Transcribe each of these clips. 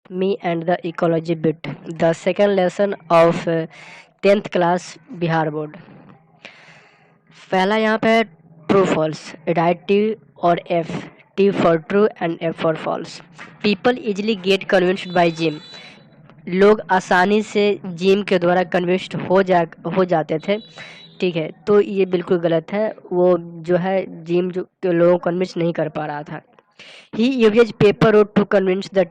Me and the ecology bit. The second lesson of 10th class Bihar board. पहला यहाँ पे true false. Write T और F. T for true and F for false. People easily get convinced by Jim. लोग आसानी से gym के द्वारा convinced हो जाते थे. ठीक है, तो ये बिल्कुल गलत है. वो जो है जिम जो के लोगों को कन्विंस नहीं कर पा रहा था. He uses paper route to convince the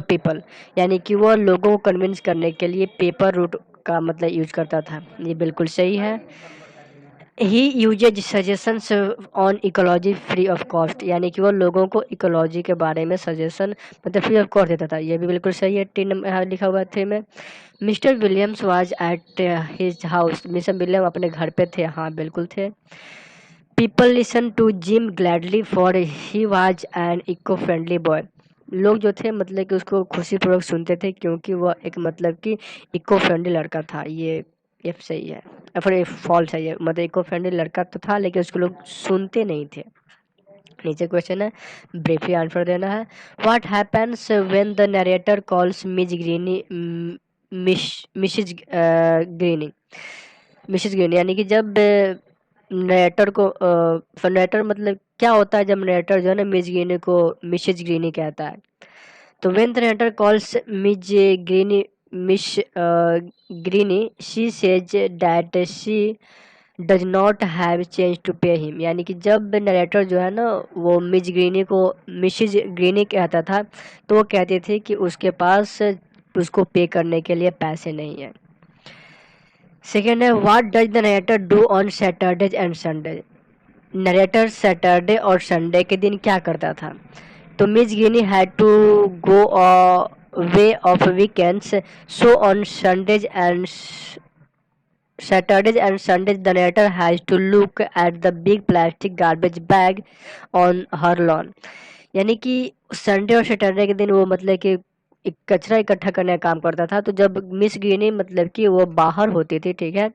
people. यानी कि वो लोगों को कन्विंस करने के लिए पेपर रूट का मतलब यूज करता था. ये बिल्कुल सही है. He uses suggestions on ecology free of cost. यानी कि वो लोगों को इकोलॉजी के बारे में सजेशन मतलब फ्री ऑफ कॉस्ट देता था. ये भी बिल्कुल सही है. टी नंबर लिखा हुआ थे में. Mister Williams was at his house. Mister William अपने घर पे थे. हाँ बिल्कुल थे. People listen to Jim gladly for he was an eco friendly boy. लोग जो थे मतलब कि उसको खुशीपूर्वक सुनते थे क्योंकि वह एक मतलब कि इको फ्रेंडली लड़का था. ये सही है. फिर फॉल्स है. ये मतलब इको फ्रेंडली लड़का तो था लेकिन उसको लोग सुनते नहीं थे. नीचे क्वेश्चन है, ब्रीफली आंसर देना है. What happens when the narrator calls Mrs Greeny. Mrs Greeny यानी कि जब नरेटर को नरेटर मतलब क्या होता है जब नरेटर जो है ना मिस ग्रीनी को मिसेज ग्रीनी कहता है. तो when the narrator calls Miss Greeny she says that she does not have change to pay him. यानी कि जब नरेटर जो है ना वो मिसेज ग्रीनी कहता था तो वो कहते थे कि उसके पास उसको पे करने के लिए पैसे नहीं है. सेकेंड है, what does the narrator do on Saturdays and Sunday. Narrator Saturday और संडे के दिन क्या करता था. तो Miss Greeny had to go way of weekends. So on Saturdays and Sundays the narrator has to look at the big plastic garbage bag on her lawn. यानी कि Sunday और सैटरडे के दिन वो मतलब कि एक कचरा इकट्ठा करने का काम करता था. तो जब मिस ग्रीनी मतलब कि वो बाहर होती थी, ठीक है,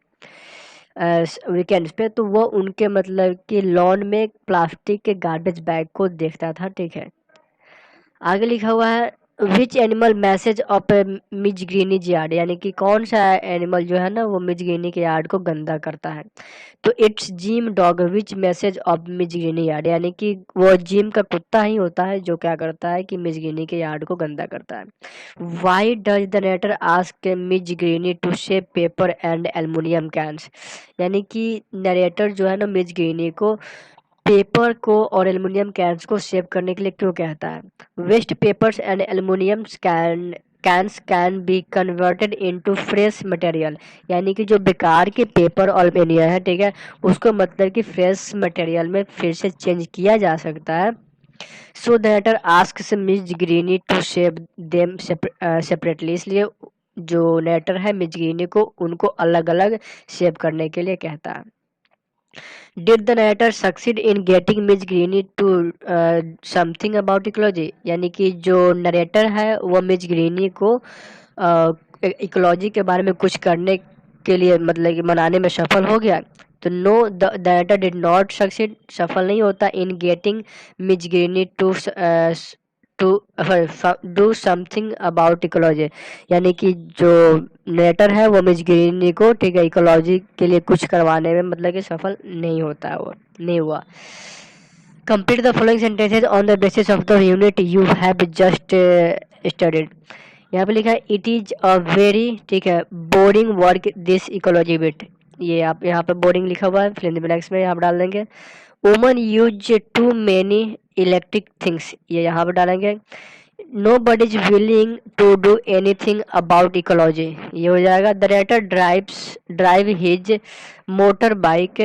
वीकेंड्स पे, तो वो उनके मतलब कि लॉन में प्लास्टिक के गार्बेज बैग को देखता था. ठीक है, आगे लिखा हुआ है which animal messes of Ms Greeny yard. यानी कि कौन सा एनिमल जो है ना वो मिज ग्रीनी के यार्ड को गंदा करता है. तो it's Jim dog which messes of Ms Greeny yard. यानी कि वो जिम का कुत्ता ही होता है जो क्या करता है कि मिज ग्रीनी के यार्ड को गंदा करता है. Why does the narrator ask Ms Greeny to save paper and aluminium cans. यानी कि नरेटर जो है ना मिज ग्रीनी को पेपर को और एल्युमिनियम कैंस को सेव करने के लिए क्यों कहता है. Waste papers and aluminium cans can be converted into fresh material. यानी कि जो बेकार के पेपर और एल्युमिनियम है, ठीक है, उसको मतलब कि फ्रेश मटेरियल में फिर से चेंज किया जा सकता है. So narrator asks Miss Greeny to save them separately. इसलिए जो नेटर है मिस ग्रीनी को उनको अलग अलग सेव करने के लिए कहता है. Did the narrator succeed in getting Miss Greeny to something about ecology. यानी कि जो नरेटर है वो मिस ग्रीनी को इकोलॉजी के बारे में कुछ करने के लिए मतलब कि मनाने में सफल हो गया. तो no, the narrator did not succeed. सफल नहीं होता in getting Miss Greeny to do something about ecology. यानी कि जो नेटर है वो मिस ग्रीनी को, ठीक है, इकोलॉजी के लिए कुछ करवाने में मतलब कि सफल नहीं होता है. वो नहीं हुआ. Complete the following sentences on the basis of the unit you have just studied. यहाँ पे लिखा है इट इज अ वेरी, ठीक है, boring work this ecology bit. ये आप यहाँ पे बोरिंग लिखा हुआ है, फिल इन द ब्लैंक्स में आप डाल देंगे. Woman use too many electric things. ये यहाँ पे डालेंगे. Nobody is willing to do anything about ecology. ये हो जाएगा. The writer drive his motorbike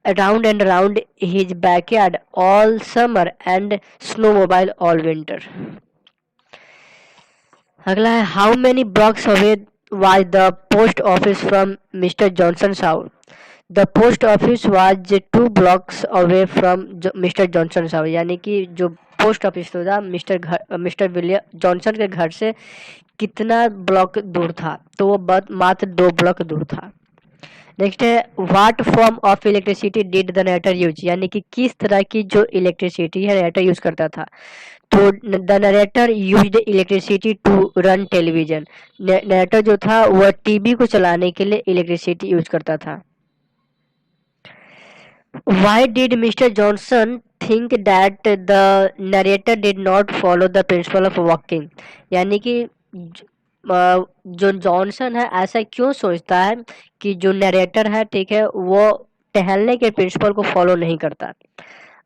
around and around his backyard all summer and snowmobile all winter. अगला है how many blocks away was the post office from Mr. Johnson's house. The post office was 2 blocks away from Mr. Johnson's house. यानी कि जो post office था mister William Johnson के घर से कितना ब्लॉक दूर था. तो वो मात्र 2 ब्लॉक दूर था. नेक्स्ट है what form of electricity did the narrator use, यानी कि किस तरह की जो इलेक्ट्रिसिटी है नरेटर यूज करता था। तो the narrator used electricity to run television, नरेटर जो था वह टीवी को चलाने के लिए इलेक्ट्रिसिटी यूज करता था। Why did Mr. Johnson think that the narrator did not follow the principle of walking, यानी कि जो जॉनसन है ऐसा क्यों सोचता है कि जो नरेटर है ठीक है वो टहलने के प्रिंसिपल को फॉलो नहीं करता।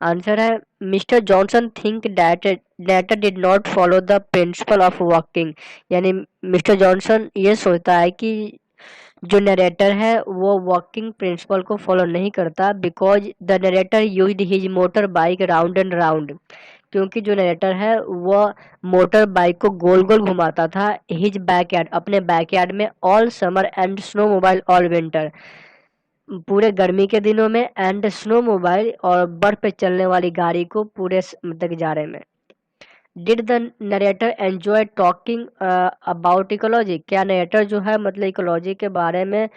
आंसर है mister Johnson think that narrator did not follow the principle of walking, यानी मिस्टर जॉनसन ये सोचता है कि जो नरेटर है वो वॉकिंग प्रिंसिपल को फॉलो नहीं करता because the narrator used his motor bike round and round, क्योंकि जो नरेटर है वो मोटर बाइक को गोल गोल घुमाता था हिज बैकयार्ड, अपने बैकयार्ड में, all summer and snow mobile all winter, पूरे गर्मी के दिनों में, एंड स्नो मोबाइल और बर्फ पे चलने वाली गाड़ी को पूरे मतलब जाड़े में। Did the narrator enjoy talking about ecology, क्या नरेटर जो है मतलब इकोलॉजी के बारे में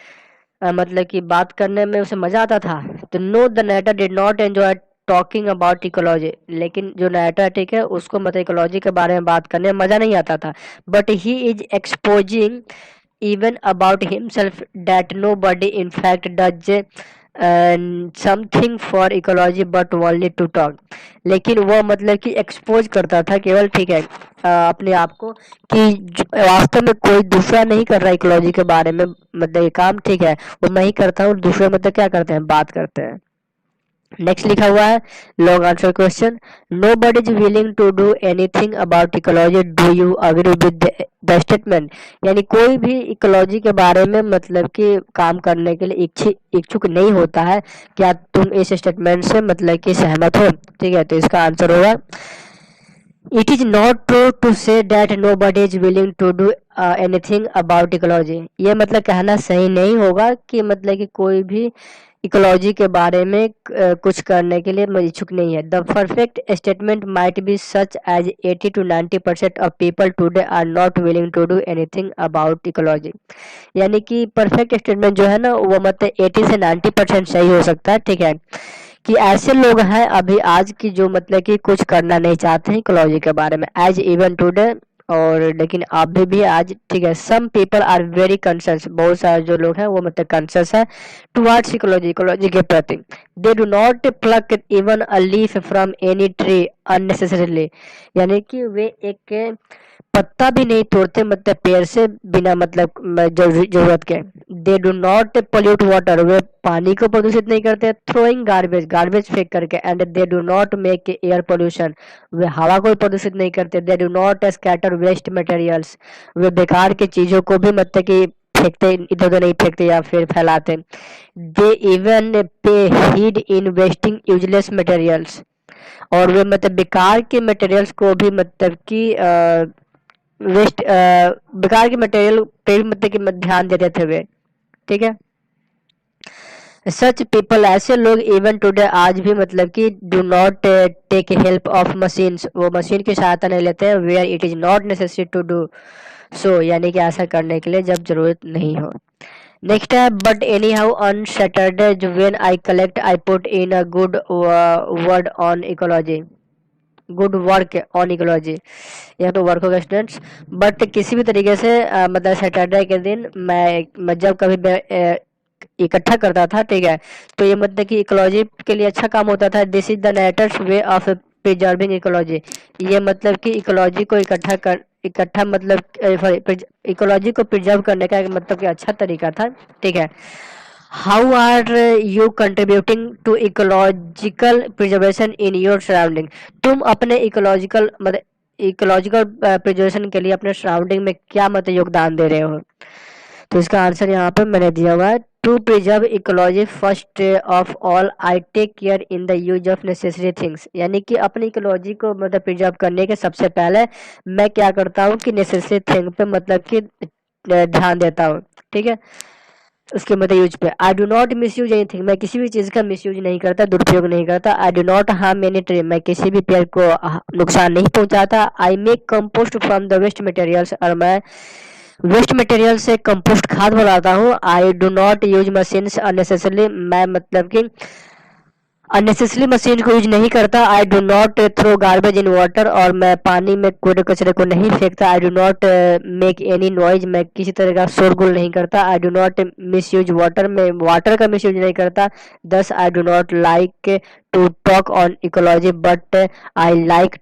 मतलब कि बात करने में उसे मजा आता था। तो no the narrator did not enjoy talking about ecology, लेकिन जो नरेटर ठीक है उसको मतलब इकोलॉजी के बारे में बात करने में मजा नहीं आता था। But he is exposing even about himself that nobody in fact does something for ecology but only to talk, लेकिन वो मतलब कि एक्सपोज करता था केवल ठीक है अपने आप को कि वास्तव में कोई दूसरा नहीं कर रहा इकोलॉजी के बारे में, मतलब ये काम ठीक है वो मैं ही करता हूँ, दूसरे मतलब क्या करते हैं बात करते हैं। नेक्स्ट लिखा हुआ है long answer question, nobody is willing to do anything about ecology, do you agree with the statement, यानी कोई भी इकोलॉजी के बारे में मतलब कि काम करने के लिए इच्छुक नहीं होता है, क्या तुम इस स्टेटमेंट से मतलब कि सहमत हो। ठीक है तो इसका आंसर होगा it is not true to say that nobody is willing to do anything about ecology, ये मतलब कहना सही नहीं होगा कि मतलब कि कोई भी इकोलॉजी के बारे में कुछ करने के लिए इच्छुक नहीं है। The perfect statement might be such as 80 to 90% of people today are not willing to do anything about ecology, यानी कि परफेक्ट स्टेटमेंट जो है ना वो मतलब 80 से 90% सही हो सकता है। ठीक है कि ऐसे लोग हैं अभी आज की जो मतलब कि कुछ करना नहीं चाहते हैं इकोलॉजी के बारे में एज इवन टुडे, और लेकिन अभी भी आज ठीक है some people are very concern, बहुत सारे जो लोग हैं वो मतलब कंसर्स है टुवर्ड्स इकोलॉजी, इकोलॉजी के प्रति। दे do not plug even a leaf from any tree unnecessarily, यानी कि वे एक पत्ता भी नहीं तोड़ते मतलब पेड़ से बिना मतलब जरूरत के। They do not pollute water, वे पानी को प्रदूषित नहीं करते थ्रोइंग गार्बेज, गार्बेज फेंक करके। And they do not make air pollution, वे हवा को प्रदूषित नहीं करते। They do not scatter waste materials, वे बेकार की चीजों को भी मतलब कि फेंकते इधर उधर नहीं फेंकते या फिर फैलाते। दे इवन पे हीड इन वेस्टिंग यूजलेस मटेरियल्स, और वे मतलब बेकार के मटेरियल्स को भी मतलब कि वेस्ट बेकार के मटेरियल पे भी मतलब कि ध्यान देते थे वे। ठीक है सच पीपल, ऐसे लोग इवन टुडे आज भी मतलब कि do not take help of machines, वो मशीन की सहायता नहीं लेते हैं where it is not necessary to do so, यानी कि ऐसा करने के लिए जब जरूरत नहीं हो। नेक्स्ट है but any how on Saturday when I collect I put in a good word on ecology, good work on ecology, यह तो वर्क होगा स्टूडेंट्स। बट किसी भी तरीके से मतलब सैटरडे के दिन मैं जब कभी इकट्ठा करता था ठीक है तो ये मतलब कि इकोलॉजी के लिए अच्छा काम होता था। This is the Netter's way of preserving ecology, ये मतलब कि इकोलॉजी को इकट्ठा मतलब इकोलॉजी को प्रिजर्व करने का मतलब कि अच्छा तरीका था। ठीक है how are you contributing to ecological preservation in your surrounding, तुम अपने इकोलॉजिकल मतलब इकोलॉजिकल प्रिजर्वेशन के लिए अपने सराउंडिंग में क्या मतलब योगदान दे रहे हो। तो इसका आंसर यहाँ पे मैंने दिया हुआ है to preserve ecology first of all I take care in the use of necessary things, यानी कि अपनी इकोलॉजी को मतलब प्रिजर्व करने के सबसे पहले मैं क्या करता हूँ कि नेसेसरी थिंग पे मतलब कि ध्यान देता हूँ। ठीक है उसके मतलब यूज पे आई do not miss use anything, मैं किसी भी चीज का मिस यूज नहीं करता, दुरुपयोग नहीं करता। I do not harm any tree, मैं किसी भी पेड़ को नुकसान नहीं पहुंचाता। I make compost from the waste materials, और मैं वेस्ट मटेरियल से कंपोस्ट खाद बनाता हूँ। I do not use machines unnecessarily, मैं मतलब कि अननेसेसरी मशीन को यूज नहीं करता। I do not throw garbage in water, और मैं पानी में कूड़े कचरे को नहीं फेंकता। I do not make any noise, मैं किसी तरह का शोरगुल नहीं करता। I do not misuse water, मैं वाटर का मिस यूज नहीं करता। Thus I do not like to talk on ecology but I like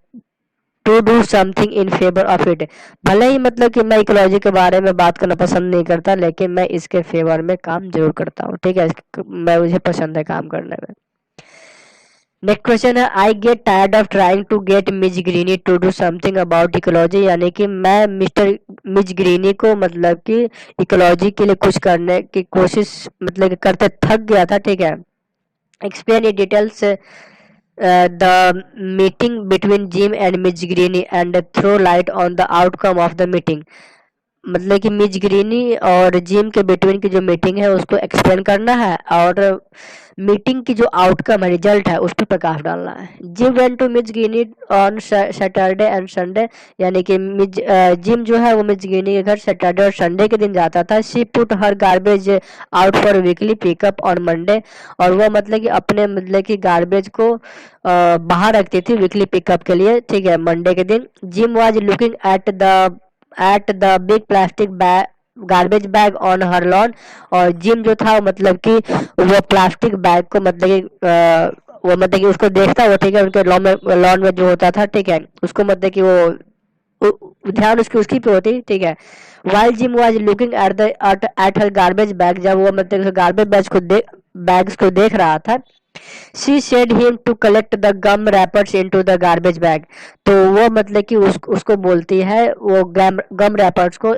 to do something in favour of it. भले ही मतलब कि मैं इकोलॉजी के बारे में बात करना पसंद नहीं करता, लेकिन मैं इसके फेवर में काम जरूर करता हूँ। ठीक है, मैं मुझे पसंद है काम करने में। नेक्स्ट क्वेश्चन है, I get tired of trying to get Ms Greeny to do something about ecology, यानी कि मैं मिस्टर मिज ग्रीनी को मतलब कि इकोलॉजी के लिए कुछ करने की कोशिश मतलब कि करते थक गया था। ठीक है, explain in details the meeting between Jim and Ms Greeny and throw light on the outcome of the meeting. मतलब कि मिज ग्रीनी और जिम के बिटवीन की जो मीटिंग है उसको एक्सप्लेन करना है, और मीटिंग की जो आउटकम है, रिजल्ट है, उस पर प्रकाश डालना है। Jim went to Ms Greeny on Saturday and Sunday, यानी कि जिम जो है वो मिज ग्रीनी के घर सैटरडे और संडे के दिन जाता था। She put her garbage out for weekly pickup on Monday, और वो मतलब कि अपने मतलब कि गार्बेज को बाहर रखती थी वीकली पिकअप के लिए। ठीक है, मंडे के दिन। Gym was looking at the big plastic bag garbage bag on her lawn, और जिम जो था मतलब कि वो प्लास्टिक बैग को मतलब कि वो मतलब कि उसको देखता वो। ठीक है, उनके लॉन में जो होता था, ठीक है, उसको मतलब कि वो ध्यान उसकी उसकी पे होती। ठीक है, while Jim was looking at her garbage bag, जब वो मतलब गार्बेज बैग्स को देख रहा था, she said him to collect the gum wrappers into the garbage bag. तो वो मतलब कि उसको बोलती है वो गम रैपर्स को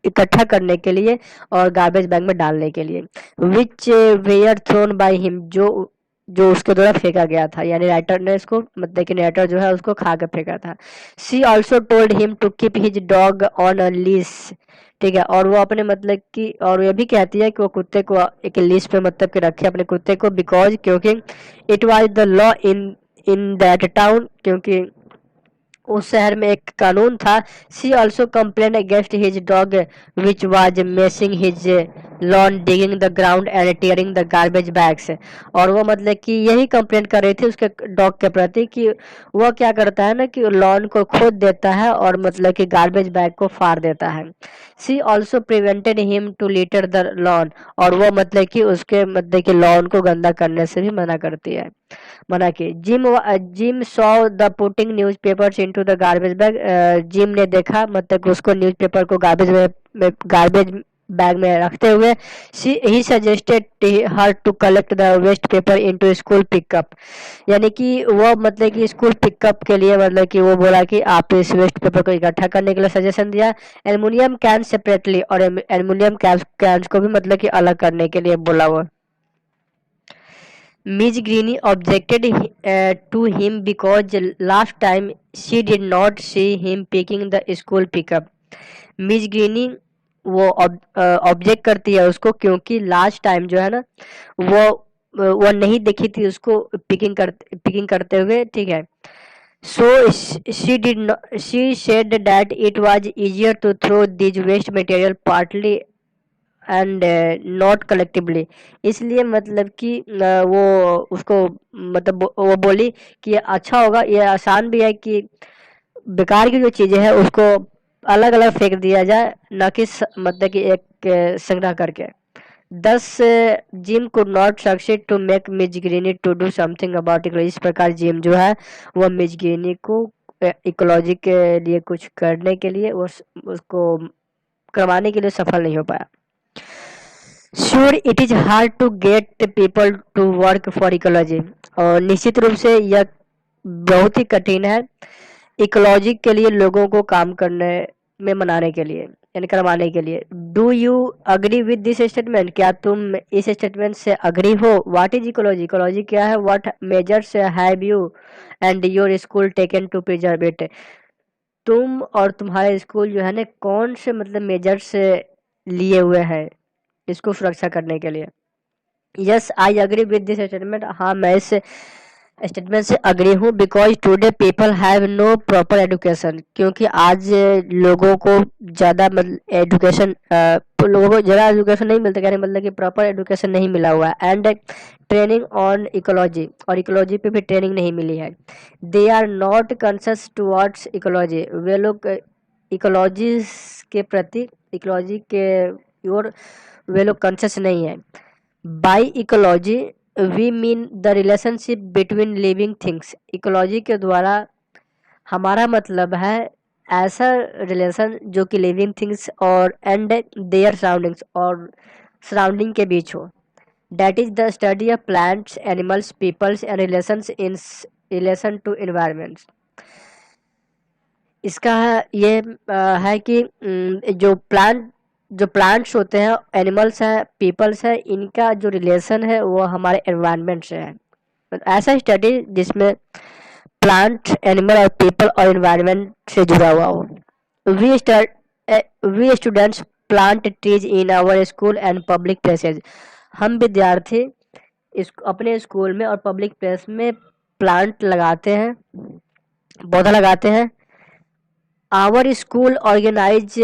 इकट्ठा करने के लिए और गार्बेज बैग में डालने के लिए। विच वेयर थ्रोन बाय हिम, जो जो उसके द्वारा फेंका गया था, यानी राइटर ने इसको मतलब कि राइटर जो है उसको खा के फेंका था। She also told him to keep his dog on a leash. ठीक है, और वो अपने मतलब कि और ये भी कहती है कि वो कुत्ते को एक लीश पे मतलब कि रखे अपने कुत्ते को, बिकॉज क्योंकि it was the law in in that town, क्योंकि उस शहर में एक कानून था। She also complain against his dog which was messing his lawn, digging the ground and tearing the garbage bags. और वो मतलब कि यही कंप्लेन कर रही थी उसके डॉग के प्रति कि वो क्या करता है ना कि लॉन को खोद देता है और मतलब कि गार्बेज बैग को फाड़ देता है। She also prevented him to litter the lawn, और वो मतलब कि उसके मतलब कि लॉन को गंदा करने से भी मना करती है, मना की। Gym saw the putting newspapers into the garbage bag, gym ने देखा मतलब उसको न्यूज़पेपर को गार्बेज बैग में रखते हुए। He suggested her to collect the waste paper into school pickup, यानी कि वो मतलब कि स्कूल पिकअप के लिए मतलब कि वो बोला कि आप इस वेस्ट पेपर को इकट्ठा करने के लिए सजेशन दिया। एल्युमिनियम कैन सेपरेटली, और एल्युमिनियम कैंस को भी मतलब कि अलग करने के लिए बोला वो। Miss Greeny objected to him because last time she did not see him picking the school pickup. Miss Greeny वो ऑब्जेक्ट करती है उसको, क्योंकि लास्ट टाइम जो है ना वो नहीं देखी थी उसको पिकिंग करते हुए। ठीक है, so she said that it was easier to throw these waste material partly and not collectively, इसलिए मतलब कि वो उसको मतलब वो बोली कि ये अच्छा होगा, ये आसान भी है कि बेकार की जो चीज़ें हैं उसको अलग अलग फेंक दिया जाए, ना कि मतलब कि एक संग्रह करके। Thus Jim could not succeed to make Ms Greeny to do something about ecology, इस प्रकार जिम जो है वो मिज ग्रीनी को इकोलॉजी के लिए कुछ करने के लिए उसको करवाने के लिए सफल नहीं हो पाया। Sure it is hard to get people to work for ecology, और निश्चित रूप से यह बहुत ही कठिन है इकोलॉजी के लिए लोगों को काम करने में मनाने के लिए, यानी करवाने के लिए। Do you agree with this statement, क्या तुम इस स्टेटमेंट से अग्री हो? व्हाट इज इकोलॉजी, इकोलॉजी क्या है? What measures have you and your school taken to preserve it, तुम और तुम्हारे स्कूल जो है ना कौन से मतलब मेजर्स लिए हुए हैं इसको सुरक्षा करने के लिए? Yes I agree with this statement, हाँ मैं इस स्टेटमेंट से अग्री हूँ, because today people have no proper education, क्योंकि आज लोगों को ज़्यादा एजुकेशन लोगों को ज़्यादा एजुकेशन नहीं मिलता, कहने मतलब कि प्रॉपर एजुकेशन नहीं मिला हुआ है, एंड ट्रेनिंग ऑन इकोलॉजी, और इकोलॉजी पे भी ट्रेनिंग नहीं मिली है। They are not conscious towards ecology, वे लोग इकोलॉजी के प्रति, इकोलॉजी के और वे लोग कॉन्शियस नहीं है। By ecology we mean the relationship between living things, ecology के द्वारा हमारा मतलब है ऐसा रिलेशन जो कि लिविंग थिंग्स और एंड देयर सराउंडिंग्स, और सराउंडिंग के बीच हो। That is the study of plants, animals, peoples and relations in relation to environments. इसका ये है कि जो प्लांट्स होते हैं, एनिमल्स हैं, पीपल्स हैं, इनका जो रिलेशन है वो हमारे एनवायरनमेंट से है। ऐसा स्टडी जिसमें प्लांट, एनिमल और पीपल और एनवायरनमेंट से जुड़ा हुआ हो। We students plant trees in our school and public places, हम विद्यार्थी अपने स्कूल में और पब्लिक प्लेस में प्लांट लगाते हैं, पौधा लगाते हैं। Our school organise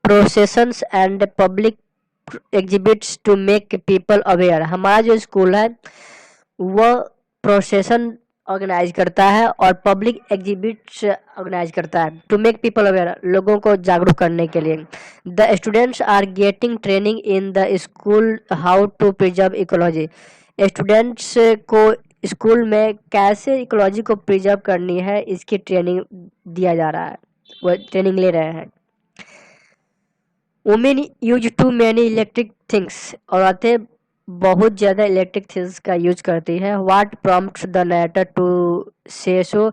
processions and public exhibits to make people aware, हमारा जो स्कूल है वह प्रोसेशन ऑर्गेनाइज करता है और पब्लिक एग्जिबिट्स ऑर्गेनाइज करता है टू मेक पीपल अवेयर, लोगों को जागरूक करने के लिए। The students are getting training in the school how to preserve ecology, students को स्कूल में कैसे इकोलॉजी को प्रिजर्व करनी है इसकी ट्रेनिंग दिया जा रहा है, वो ट्रेनिंग ले रहे हैं। Women use too many electric things, औरतें बहुत ज़्यादा इलेक्ट्रिक थिंग्स का यूज करती है। What prompts the narrator to say so,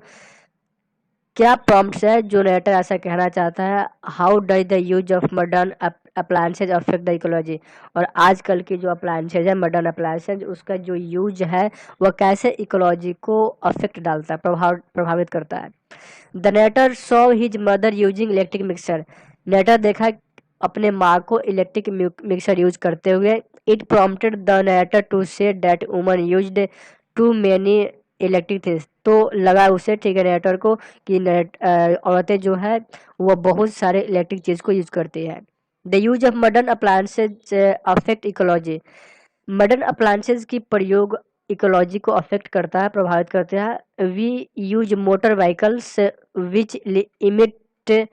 क्या प्रॉम्प्ट्स है जो नरेटर ऐसा कहना चाहता है। How does the use of modern appliances affect the ecology, और आजकल की जो अप्लायंसेज है, मॉडर्न अप्लायंसेज, उसका जो यूज है वह कैसे इकोलॉजी को अफेक्ट डालता है, प्रभावित करता है। The narrator saw his mother using electric mixer, narrator देखा अपने माँ को इलेक्ट्रिक मिक्सर यूज करते हुए। It prompted the narrator to say that woman used too many electric things, तो लगा उसे, ठीक है, नरेटर को, कि औरतें जो है वो बहुत सारे इलेक्ट्रिक चीज़ को यूज करती है। The use of modern appliances affect ecology, modern appliances की प्रयोग इकोलॉजी को अफेक्ट करता है, प्रभावित करते हैं। We use motor vehicles which emit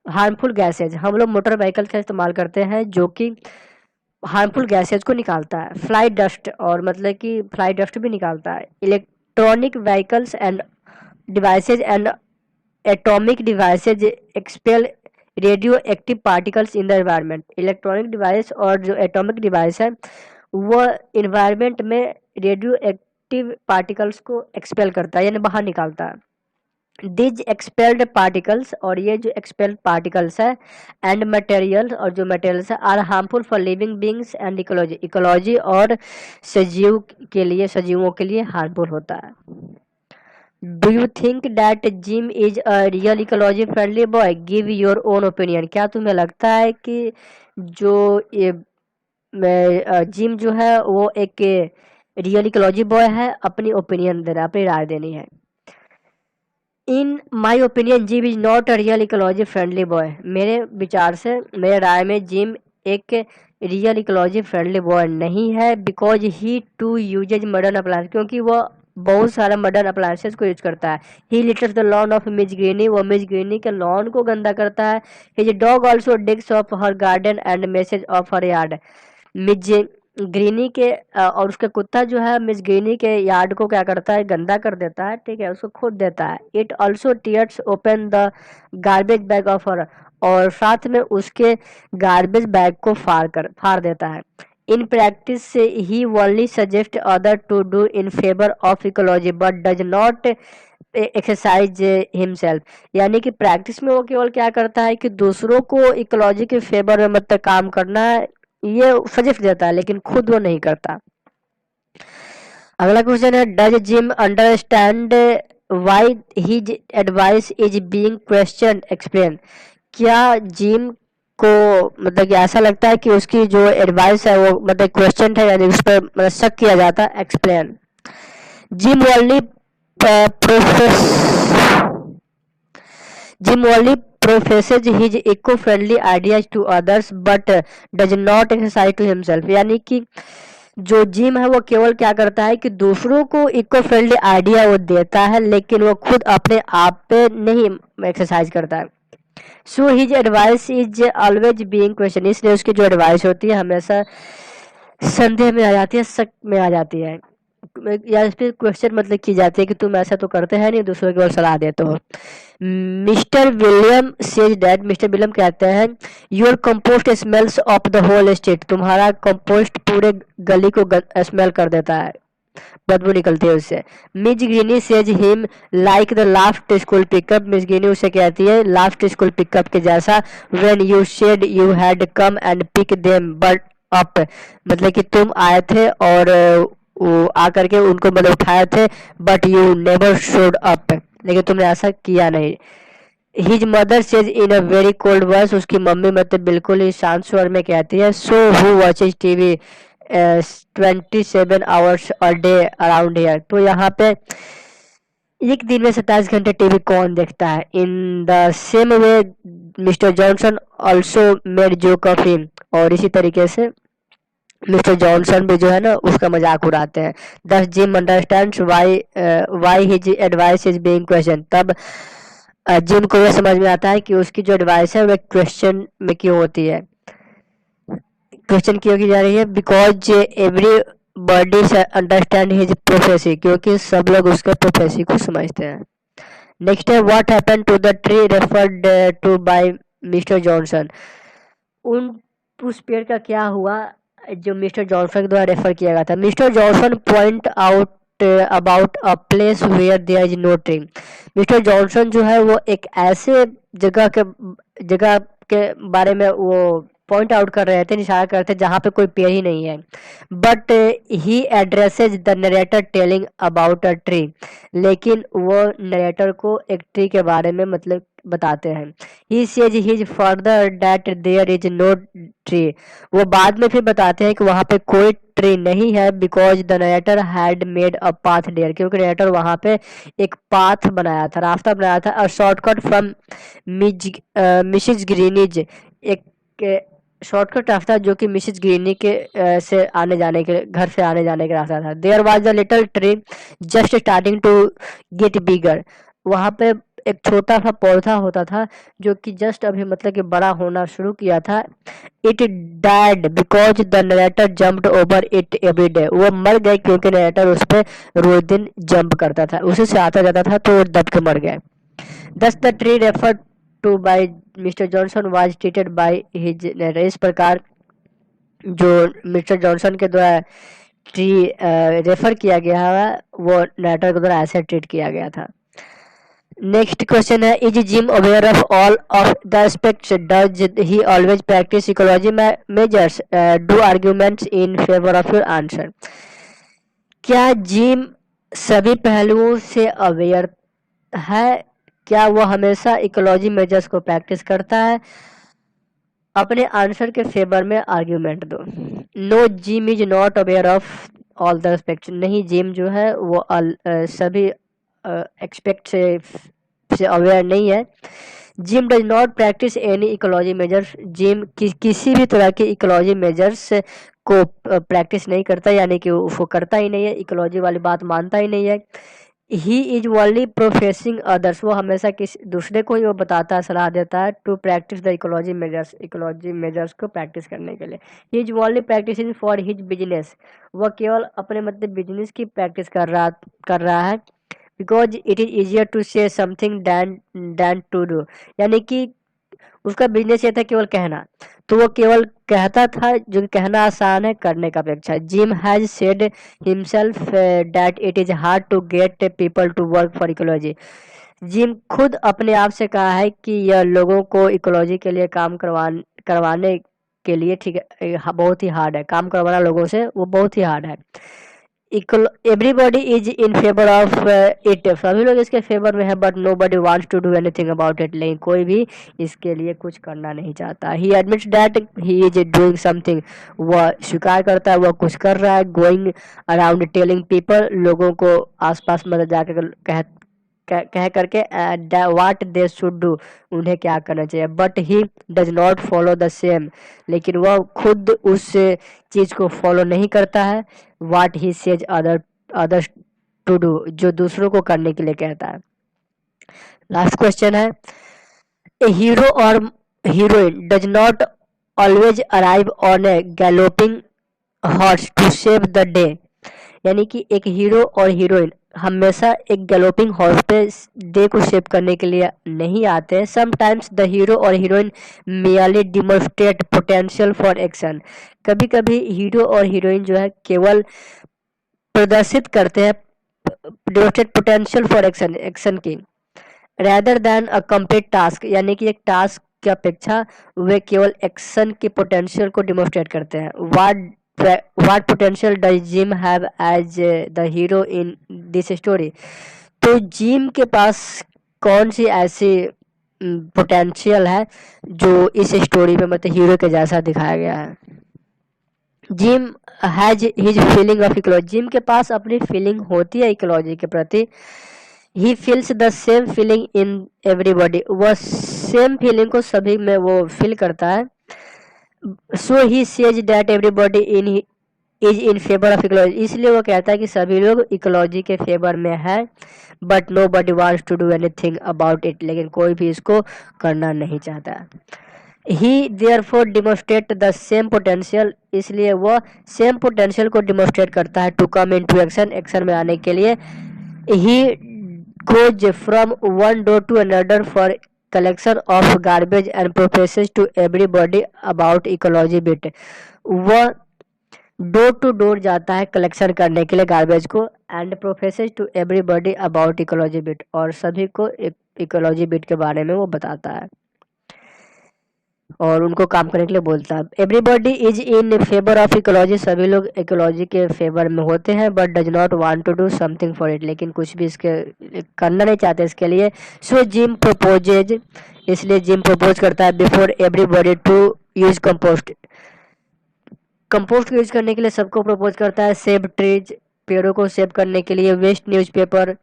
harmful gases, हम लोग मोटर व्हीकल का इस्तेमाल करते हैं जो कि हार्मफुल गैसेज को निकालता है। फ्लाई डस्ट, और मतलब कि फ्लाई डस्ट भी निकालता है। Electronic vehicles and devices and atomic devices expel radio active particles in the environment, electronic device और जो एटॉमिक डिवाइस है वह इन्वायरमेंट में रेडियो एक्टिव पार्टिकल्स को एक्सपेल करता है, यानी बाहर निकालता है। दिज एक्सपेल्ड पार्टिकल्स, और ये जो एक्सपेल्ड पार्टिकल्स है, एंड मटेरियल, और जो मटेरियल्स है, are harmful for living beings and ecology, ecology और सजीव के लिए, सजीवों के लिए हार्मफुल होता है। Do you think that gym is a real ecology friendly boy, give your own opinion, क्या तुम्हें लगता है कि जो ये जिम जो है वो एक रियल इकोलॉजी बॉय है, अपनी ओपिनियन देना, अपनी राय देनी है। In my opinion Jim is not a real ecology friendly boy, मेरे विचार से, मेरे राय में जिम एक रियल इकोलॉजी फ्रेंडली बॉय नहीं है। Because he too uses modern appliance, क्योंकि वह बहुत सारा मॉडर्न अप्लायंसेस को यूज करता है। He litters the lawn of Miss Greeny, वो मिस ग्रीनी के लॉन को गंदा करता है। His dog also digs of her garden and messes of her yard, Miss Greeny के और उसका कुत्ता जो है मिस ग्रीनी के यार्ड को क्या करता है, गंदा कर देता है, ठीक है, उसको खोद देता है। It also tears open the garbage bag of her, और साथ में उसके गार्बेज बैग को फाड़ देता है। In practice he only suggest other to do in favour of ecology but does not exercise himself, यानी कि प्रैक्टिस में वो केवल क्या करता है कि दूसरों को इकोलॉजी के फेवर में मतलब काम करना है, ये सजेस्ट देता है, लेकिन खुद वो नहीं करता। अगला क्वेश्चन है, does gym understand why his advice is being question, explain, क्या जिम को मतलब कि ऐसा लगता है कि उसकी जो एडवाइस है वो मतलब क्वेश्चन है, यानी उस पर मतलब शक किया जाता है, explain. Gym only Jim only professes his eco-friendly ideas to others but does not exercise to himself. यानी कि जो जिम है वो केवल क्या करता है कि दूसरों को इको फ्रेंडली आइडिया वो देता है, लेकिन वो खुद अपने आप पे नहीं एक्सरसाइज करता है. So his advice is always being question. इसलिए उसकी जो एडवाइस होती है हमेशा संदेह में आ जाती है, शक में आ जाती है, या इस पे क्वेश्चन मतलब की जाती है कि तुम ऐसा तो करते हैं नहीं, दूसरों को सलाह देते हो. Mister William says that. Mister William कहते हैं your compost smells of the whole state. तुम्हारा कंपोस्ट पूरे गली को स्मेल कर देता है, बदबू निकलती है उससे. Miss Greeny says him like the last school pickup. Miss Greeny उसे कहती है लास्ट स्कूल पिकअप के जैसा. When you said you had come and pick them but up. मतलब कि तुम आए थे और वो आकर के उनको मतलब उठाए थे, but you never showed up. लेकिन तुमने ऐसा किया नहीं. His mother says in a very cold voice. उसकी मम्मी मतलब बिल्कुल ही शांत स्वर में कहती है so who watches TV 27 hours a day around here. तो यहाँ पे एक दिन में 27 घंटे टीवी कौन देखता है. In the same way mister Johnson also made joke of him. और इसी तरीके से मिस्टर जॉनसन भी जो है ना उसका मजाक उड़ाते हैं. दस gym understands why his advice is being question. तब जिम को यह समझ में आता है कि उसकी जो एडवाइस है वह क्वेश्चन में क्यों होती है, क्वेश्चन क्यों की जा रही है. Because every body understand his prophecy. क्योंकि सब लोग उसके प्रोफेसी को समझते हैं. नेक्स्ट है what happened to the tree referred to by Mister Johnson. उस पेड़ का क्या हुआ जो मिस्टर जॉनसन के द्वारा रेफर किया गया था. Mister Johnson point out about a place where there is no tree. Mister Johnson जो है वो एक ऐसे जगह के बारे में वो पॉइंट आउट कर रहे थे, इशारा करते जहाँ पे कोई पेड़ ही नहीं है. But he addresses the narrator telling about a tree. लेकिन वो नरेटर को एक ट्री के बारे में मतलब बताते हैं. He says his further that there is no tree. वो बाद में फिर बताते हैं कि वहाँ पे कोई ट्री नहीं है. Because the narrator had made a path there. क्योंकि नरेटर वहाँ पे एक पाथ बनाया था, रास्ता बनाया था. A shortcut from Mrs Greenie's. एक शॉर्टकट रास्ता जो कि मिसिज ग्रीनी के से आने जाने के घर से आने जाने का रास्ता था. There was a little tree just starting to get bigger. वहाँ पे एक छोटा सा पौधा होता था जो कि जस्ट अभी मतलब कि बड़ा होना शुरू किया था. It died because the narrator jumped over it every day. वो मर गए क्योंकि नरेटर उस पर रोज दिन जंप करता था, उसी से आता जाता था, तो वो दब के मर गए. Thus the tree referred to by Mister Johnson was treated by his narrator. इस प्रकार जो मिस्टर जॉनसन के द्वारा ट्री रेफर किया गया है वो नरेटर के द्वारा ऐसे ट्रीट किया गया था. नेक्स्ट क्वेश्चन है is gym aware of all of the aspects. Does he always practice ecology measures. Do arguments in favour of your answer. क्या जिम सभी पहलुओं से अवेयर है? क्या वो हमेशा इकोलॉजी मेजर्स को प्रैक्टिस करता है? अपने आंसर के फेवर में आर्ग्यूमेंट दो. No Jim is not aware of all the aspects. नहीं, जिम जो है वो सभी एक्सपेक्ट से अवेयर नहीं है. Jim does not practise any ecology measures. Jim किसी भी तरह के इकोलॉजी मेजर्स को प्रैक्टिस नहीं करता, यानी कि वो करता ही नहीं है, इकोलॉजी वाली बात मानता ही नहीं है. ही इज ओनली प्रोफेसिंग अदर्स. वो हमेशा किसी दूसरे को ही वो बताता है, सलाह देता है to practise the ecology measures. Ecology measures को प्रैक्टिस करने के लिए. He is only practising for his business. वह केवल अपने मतलब बिजनेस की प्रैक्टिस कर रहा है. Because it is easier to say something than to do. यानी कि उसका बिजनेस ये था केवल कहना, तो वो केवल कहता था, जो कि कहना आसान है करने का अपेक्षा. Jim has said himself that it is hard to get people to work for ecology. Jim खुद अपने आप से कहा है कि यह लोगों को इकोलॉजी के लिए काम करवाने के लिए ठीक है बहुत ही हार्ड है. काम करवाना लोगों से वो बहुत ही हार्ड है. Everybody is in favour of it, सभी लोग इसके फेवर में है, but nobody wants to do anything about it, लेकिन कोई भी इसके लिए कुछ करना नहीं चाहता। He admits that he is doing something, वह स्वीकार करता है वह कुछ कर रहा है। गोइंग अराउंड टेलिंग पीपल, लोगों को आसपास मतलब जाकर कह करके वाट दे शुड डू, उन्हें क्या करना चाहिए। But he does not follow the same, लेकिन वह खुद उस चीज को फॉलो नहीं करता है। What he says others to do, जो दूसरों को करने के लिए कहता है। लास्ट क्वेश्चन है, ए हीरो और heroine does not always arrive on a galloping horse to save the day, यानी कि एक हीरो और हीरोइन हमेशा एक गैलोपिंग हॉर्स पे डे को सेव करने के लिए नहीं आते। समटाइम्स द हीरो और heroine merely demonstrate potential for action, कभी कभी हीरो और हीरोइन जो है केवल प्रदर्शित करते हैं demonstrate potential for action, action की, rather than a complete task, यानी कि एक टास्क की अपेक्षा वे केवल एक्शन के पोटेंशियल को डिमोन्स्ट्रेट करते हैं। What potential does Jim have as the hero in this story, तो जिम के पास कौन सी ऐसी पोटेंशियल है जो इस स्टोरी में मतलब हीरो के जैसा दिखाया गया है। Jim has his feeling of ecology, Jim के पास अपनी फीलिंग होती है इकोलॉजी के प्रति। He feels the same feeling in everybody, वह सेम फीलिंग को सभी में वो फील करता है। So he says that everybody in is in favour of ecology, इसलिए वो कहता है कि सभी लोग इकोलॉजी के फेवर में है। But nobody wants to do anything about it, लेकिन कोई भी इसको करना नहीं चाहता। He therefore demonstrate the same potential, इसलिए वह सेम पोटेंशियल को डिमोन्स्ट्रेट करता है to come into action, action में आने के लिए। He goes from one door to another for collection of garbage and professes to everybody about ecology bit, वह डोर टू डोर जाता है कलेक्शन करने के लिए गार्बेज को, and professes to everybody about ecology bit, और सभी को इकोलॉजी बिट के बारे में वो बताता है और उनको काम करने के लिए बोलता है। Everybody is in favour of ecology, सभी लोग इकोलॉजी के फेवर में होते हैं, but does not want to do something for it, लेकिन कुछ भी इसके करना नहीं चाहते इसके लिए। सो जिम प्रपोजेज, इसलिए जिम प्रपोज करता है before everybody to use compost, compost use करने के लिए सबको प्रपोज करता है। सेव ट्रीज, पेड़ों को सेव करने के लिए। वेस्ट न्यूज़पेपर,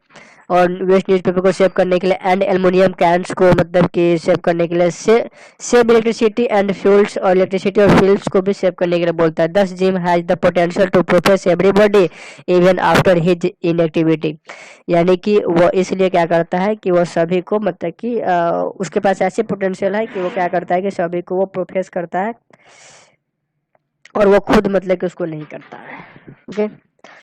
और वेस्ट न्यूज़पेपर को सेव करने के लिए। एंड एल्युमिनियम कैंस को मतलब कि सेव करने के लिए। सेव इलेक्ट्रिसिटी एंड फ्यूल्स, और इलेक्ट्रिसिटी और फ्यूल्स को भी सेव करने के लिए बोलता है। Thus Jim has the potential to profess everybody even after his inactivity, यानी कि वो इसलिए क्या करता है कि वो सभी को मतलब कि उसके पास ऐसी पोटेंशियल है कि वो क्या करता है कि सभी को वो प्रोफेस करता है और वो खुद मतलब कि उसको नहीं करता है। ओके।